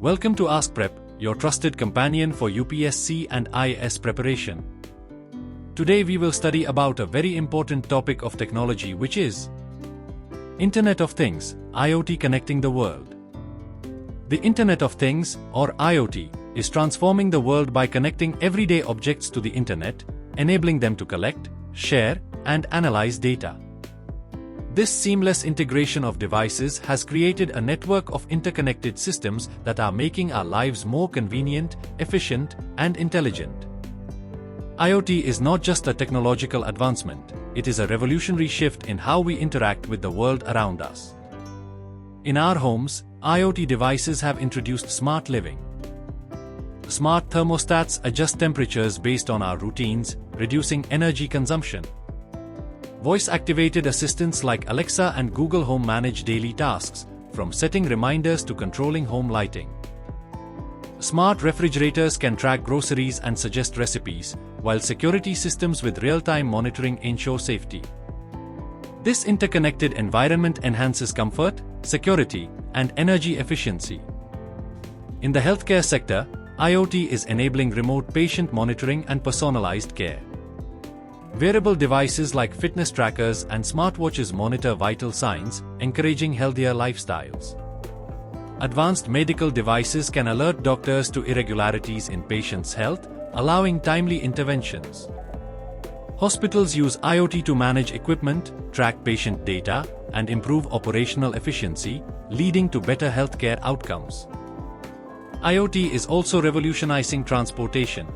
Welcome to AskPrep, your trusted companion for UPSC and IAS preparation. Today we will study about a very important topic of technology, which is Internet of Things, IoT connecting the world. The Internet of Things, or IoT, is transforming the world by connecting everyday objects to the Internet, enabling them to collect, share, and analyze data. This seamless integration of devices has created a network of interconnected systems that are making our lives more convenient, efficient, and intelligent. IoT is not just a technological advancement, it is a revolutionary shift in how we interact with the world around us. In our homes, IoT devices have introduced smart living. Smart thermostats adjust temperatures based on our routines, reducing energy consumption. Voice-activated assistants like Alexa and Google Home manage daily tasks, from setting reminders to controlling home lighting. Smart refrigerators can track groceries and suggest recipes, while security systems with real-time monitoring ensure safety. This interconnected environment enhances comfort, security, and energy efficiency. In the healthcare sector, IoT is enabling remote patient monitoring and personalized care. Wearable devices like fitness trackers and smartwatches monitor vital signs, encouraging healthier lifestyles. Advanced medical devices can alert doctors to irregularities in patients' health, allowing timely interventions. Hospitals use IoT to manage equipment, track patient data, and improve operational efficiency, leading to better healthcare outcomes. IoT is also revolutionizing transportation.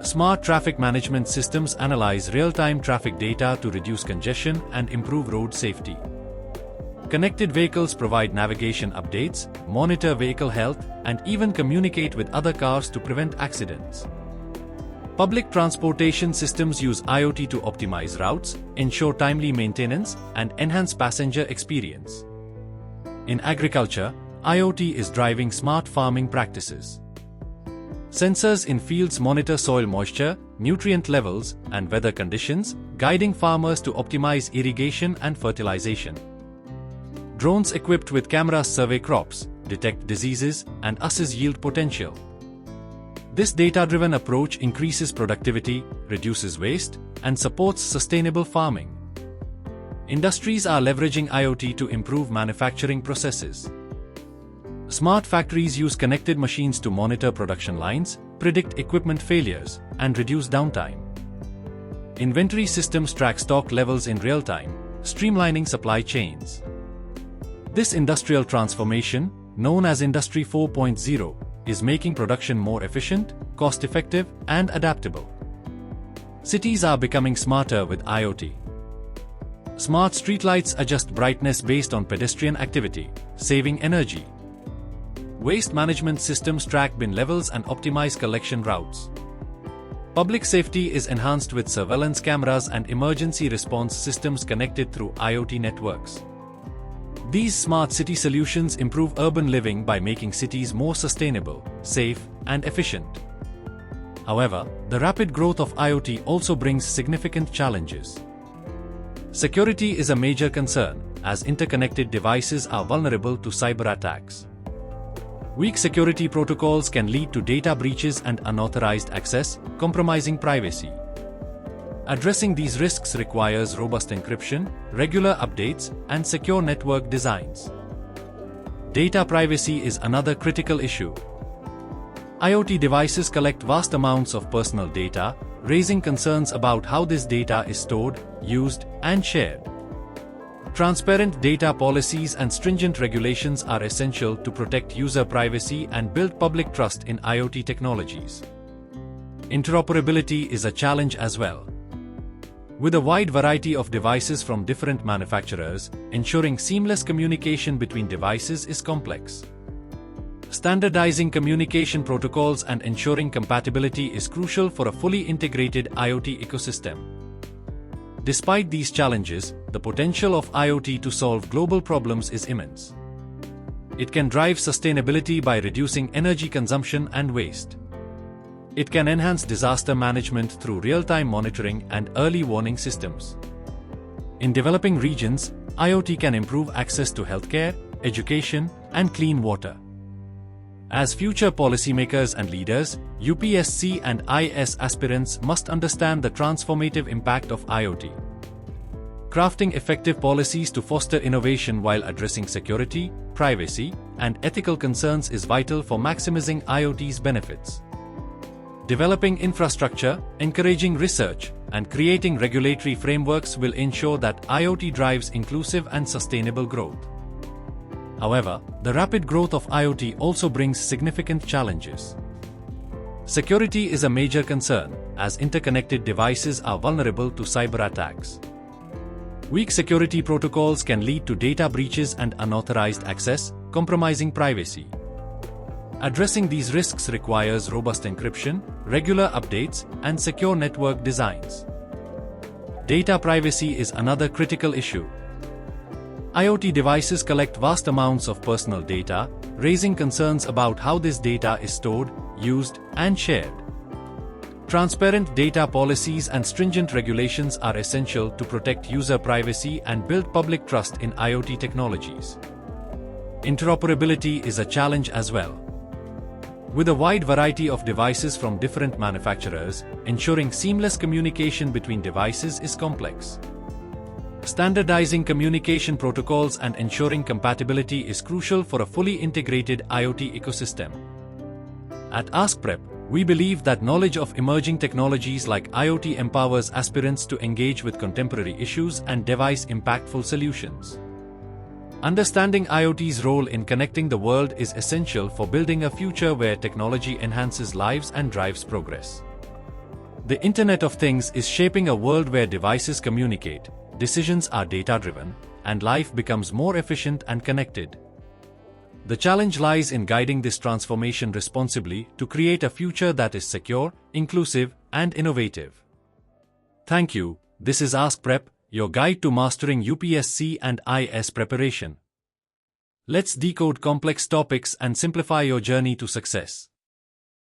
Smart traffic management systems analyze real-time traffic data to reduce congestion and improve road safety. Connected vehicles provide navigation updates, monitor vehicle health, and even communicate with other cars to prevent accidents. Public transportation systems use IoT to optimize routes, ensure timely maintenance, and enhance passenger experience. In agriculture, IoT is driving smart farming practices. Sensors in fields monitor soil moisture, nutrient levels, and weather conditions, guiding farmers to optimize irrigation and fertilization. Drones equipped with cameras survey crops, detect diseases, and assess yield potential. This data-driven approach increases productivity, reduces waste, and supports sustainable farming. Industries are leveraging IoT to improve manufacturing processes. Smart factories use connected machines to monitor production lines, predict equipment failures, and reduce downtime. Inventory systems track stock levels in real time, streamlining supply chains. This industrial transformation, known as Industry 4.0, is making production more efficient, cost-effective, and adaptable. Cities are becoming smarter with IoT. Smart streetlights adjust brightness based on pedestrian activity, saving energy. Waste management systems track bin levels and optimize collection routes. Public safety is enhanced with surveillance cameras and emergency response systems connected through IoT networks. These smart city solutions improve urban living by making cities more sustainable, safe, and efficient. However, the rapid growth of IoT also brings significant challenges. Security is a major concern, as interconnected devices are vulnerable to cyber attacks. Weak security protocols can lead to data breaches and unauthorized access, compromising privacy. Addressing these risks requires robust encryption, regular updates, and secure network designs. Data privacy is another critical issue. IoT devices collect vast amounts of personal data, raising concerns about how this data is stored, used, and shared. Transparent data policies and stringent regulations are essential to protect user privacy and build public trust in IoT technologies. Interoperability is a challenge as well. With a wide variety of devices from different manufacturers, ensuring seamless communication between devices is complex. Standardizing communication protocols and ensuring compatibility is crucial for a fully integrated IoT ecosystem. Despite these challenges, the potential of IoT to solve global problems is immense. It can drive sustainability by reducing energy consumption and waste. It can enhance disaster management through real-time monitoring and early warning systems. In developing regions, IoT can improve access to healthcare, education, and clean water. As future policymakers and leaders, UPSC and IAS aspirants must understand the transformative impact of IoT. Crafting effective policies to foster innovation while addressing security, privacy, and ethical concerns is vital for maximizing IoT's benefits. Developing infrastructure, encouraging research, and creating regulatory frameworks will ensure that IoT drives inclusive and sustainable growth. However, the rapid growth of IoT also brings significant challenges. Security is a major concern, as interconnected devices are vulnerable to cyber attacks. Weak security protocols can lead to data breaches and unauthorized access, compromising privacy. Addressing these risks requires robust encryption, regular updates, and secure network designs. Data privacy is another critical issue. IoT devices collect vast amounts of personal data, raising concerns about how this data is stored, used, and shared. Transparent data policies and stringent regulations are essential to protect user privacy and build public trust in IoT technologies. Interoperability is a challenge as well. With a wide variety of devices from different manufacturers, ensuring seamless communication between devices is complex. Standardizing communication protocols and ensuring compatibility is crucial for a fully integrated IoT ecosystem. At AskPrep, we believe that knowledge of emerging technologies like IoT empowers aspirants to engage with contemporary issues and devise impactful solutions. Understanding IoT's role in connecting the world is essential for building a future where technology enhances lives and drives progress. The Internet of Things is shaping a world where devices communicate, decisions are data-driven, and life becomes more efficient and connected. The challenge lies in guiding this transformation responsibly to create a future that is secure, inclusive, and innovative. Thank you. This is AskPrep, your guide to mastering UPSC and IAS preparation. Let's decode complex topics and simplify your journey to success.